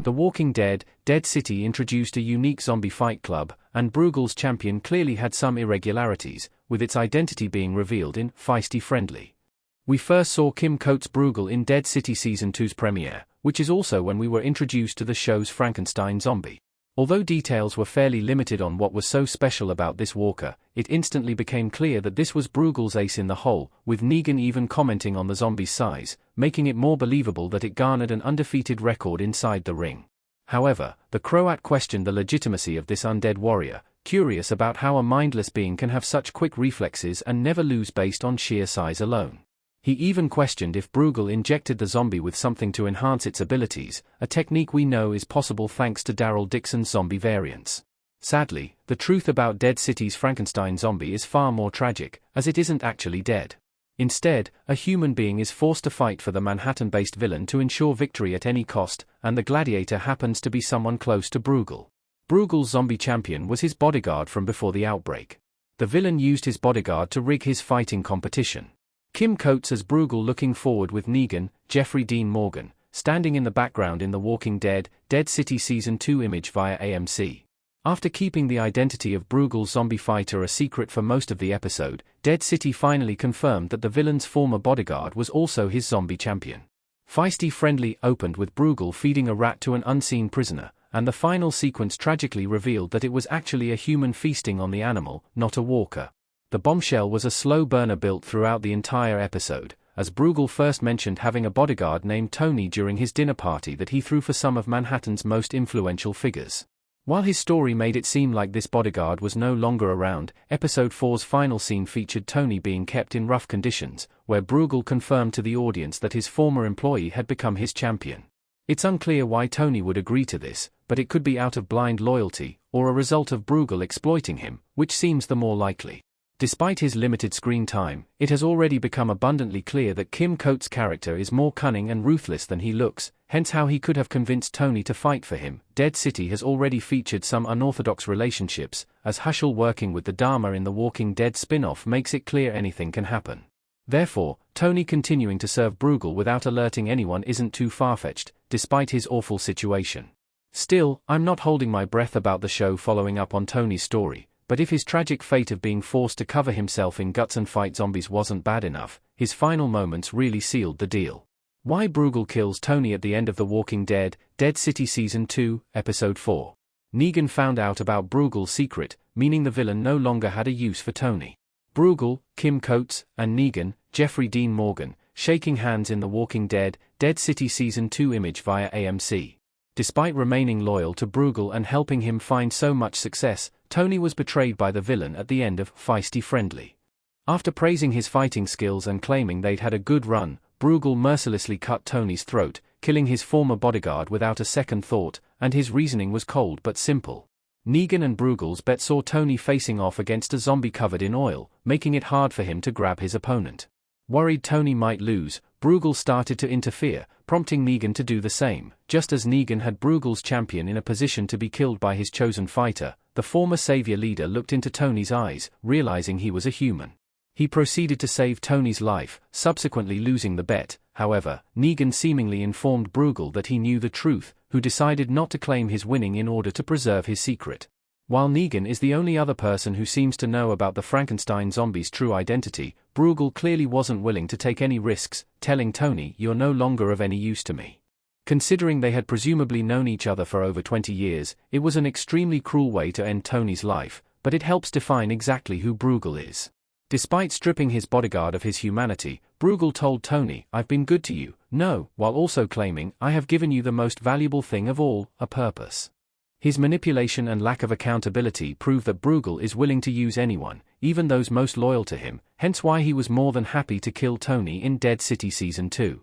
The Walking Dead, Dead City introduced a unique zombie fight club, and Bruegel's champion clearly had some irregularities, with its identity being revealed in Feisty Friendly. We first saw Kim Coates' Bruegel in Dead City Season 2's premiere, which is also when we were introduced to the show's Frankenstein zombie. Although details were fairly limited on what was so special about this walker, it instantly became clear that this was Bruegel's ace in the hole, with Negan even commenting on the zombie's size, making it more believable that it garnered an undefeated record inside the ring. However, the Croat questioned the legitimacy of this undead warrior, curious about how a mindless being can have such quick reflexes and never lose based on sheer size alone. He even questioned if Bruegel injected the zombie with something to enhance its abilities, a technique we know is possible thanks to Daryl Dixon's zombie variants. Sadly, the truth about Dead City's Frankenstein zombie is far more tragic, as it isn't actually dead. Instead, a human being is forced to fight for the Manhattan-based villain to ensure victory at any cost, and the gladiator happens to be someone close to Bruegel. Bruegel's zombie champion was his bodyguard from before the outbreak. The villain used his bodyguard to rig his fighting competition. Kim Coates as Bruegel looking forward with Negan, Jeffrey Dean Morgan, standing in the background in The Walking Dead, Dead City Season 2 image via AMC. After keeping the identity of Bruegel's zombie fighter a secret for most of the episode, Dead City finally confirmed that the villain's former bodyguard was also his zombie champion. Feisty Friendly opened with Bruegel feeding a rat to an unseen prisoner, and the final sequence tragically revealed that it was actually a human feasting on the animal, not a walker. The bombshell was a slow burner built throughout the entire episode, as Bruegel first mentioned having a bodyguard named Tony during his dinner party that he threw for some of Manhattan's most influential figures. While his story made it seem like this bodyguard was no longer around, Episode 4's final scene featured Tony being kept in rough conditions, where Bruegel confirmed to the audience that his former employee had become his champion. It's unclear why Tony would agree to this, but it could be out of blind loyalty, or a result of Bruegel exploiting him, which seems the more likely. Despite his limited screen time, it has already become abundantly clear that Kim Coates' character is more cunning and ruthless than he looks, hence how he could have convinced Tony to fight for him. Dead City has already featured some unorthodox relationships, as Hushel working with the Dharma in the Walking Dead spin-off makes it clear anything can happen. Therefore, Tony continuing to serve Bruegel without alerting anyone isn't too far-fetched, despite his awful situation. Still, I'm not holding my breath about the show following up on Tony's story. But if his tragic fate of being forced to cover himself in guts and fight zombies wasn't bad enough, his final moments really sealed the deal. Why Bruegel kills Tony at the end of The Walking Dead, Dead City Season 2, Episode 4. Negan found out about Bruegel's secret, meaning the villain no longer had a use for Tony. Bruegel, Kim Coates, and Negan, Jeffrey Dean Morgan, shaking hands in The Walking Dead, Dead City Season 2 image via AMC. Despite remaining loyal to Bruegel and helping him find so much success, Tony was betrayed by the villain at the end of Feisty Friendly. After praising his fighting skills and claiming they'd had a good run, Bruegel mercilessly cut Tony's throat, killing his former bodyguard without a second thought, and his reasoning was cold but simple. Negan and Bruegel's bet saw Tony facing off against a zombie covered in oil, making it hard for him to grab his opponent. Worried Tony might lose, Bruegel started to interfere, prompting Negan to do the same. Just as Negan had Bruegel's champion in a position to be killed by his chosen fighter, the former savior leader looked into Tony's eyes, realizing he was a human. He proceeded to save Tony's life, subsequently losing the bet. However, Negan seemingly informed Bruegel that he knew the truth, who decided not to claim his winning in order to preserve his secret. While Negan is the only other person who seems to know about the Frankenstein zombie's true identity, Bruegel clearly wasn't willing to take any risks, telling Tony, "You're no longer of any use to me." Considering they had presumably known each other for over 20 years, it was an extremely cruel way to end Tony's life, but it helps define exactly who Bruegel is. Despite stripping his bodyguard of his humanity, Bruegel told Tony, "I've been good to you, no," while also claiming, "I have given you the most valuable thing of all, a purpose." His manipulation and lack of accountability prove that Bruegel is willing to use anyone, even those most loyal to him, hence why he was more than happy to kill Tony in Dead City Season 2.